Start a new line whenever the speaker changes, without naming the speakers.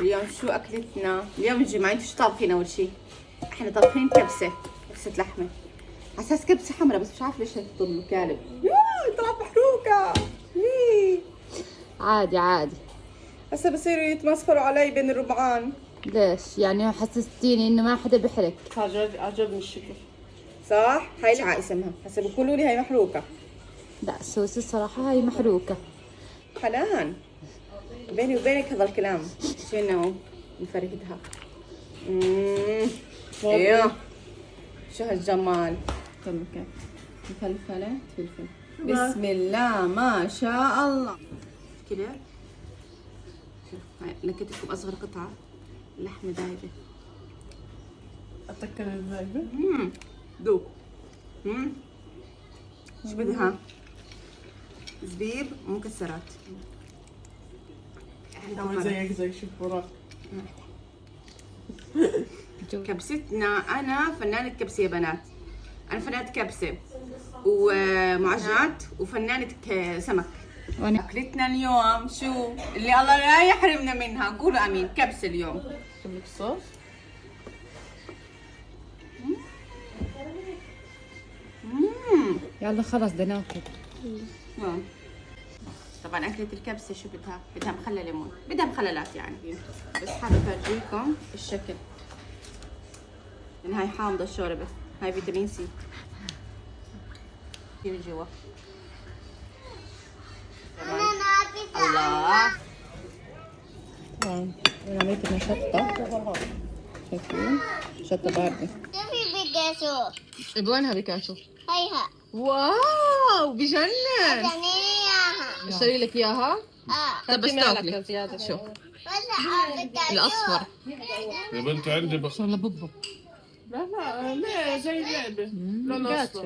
اليوم شو اكلتنا؟ اليوم الجمعة انتوا شو طابخين اول شي؟ احنا طابخين كبسة لحمة على اساس كبسة حمراء، بس مش عارفة ليش هيك طلعوا كالب. طلعت محروقة.
عادي عادي.
هسه بصيروا يتمسخروا علي بين الربعان.
ليش؟ يعني حسستيني انه ما حدا بحرك.
عجبني الشكل.
صح؟ هاي العاء اسمها، هسه بيقولوا لي هاي محروقة.
لا سوسي الصراحة هاي محروقة.
حنان بيني وبينك هذا الكلام شنو نفرقدها. ايوه شو هالجمال. مفلفلة فلفل. بسم الله ما شاء الله. كده نكت لكم اصغر قطعة لحمة دايبة.
اتذكر الزايبه.
دوب. شو بدها؟ زبيب ومكسرات.
عامل زيك زي شوف وراك.
كبستنا انا فنانة كبسة يا بنات. انا فنانة كبسة ومعجنات وفنانة سمك. اكلتنا اليوم شو اللي الله لا يحرمنا منها، قولوا امين. كبسة اليوم.
جيب لك الصوص.
يلا خلص بدنا ناكل.
طبعا أكلة الكبسة شو بدها مخلل ليمون، بدها مخللات يعني، بس حابة أفرجيكم الشكل. لأن هاي حامضة الشوربة، هاي فيتامين سي في جوا. الله.
انا عملت لنا شطة. شايفين؟ شطة باردة.
في بيكاسو.
وينها بيكاسو؟
هيها.
واو بجنن.
ثانية.
اشتري لك اياها؟ طب بس تاكلي. شو؟ الاصفر.
يا بنت عندي بس
والله ببق.
لا لا زي اللعبه لونه اصفر.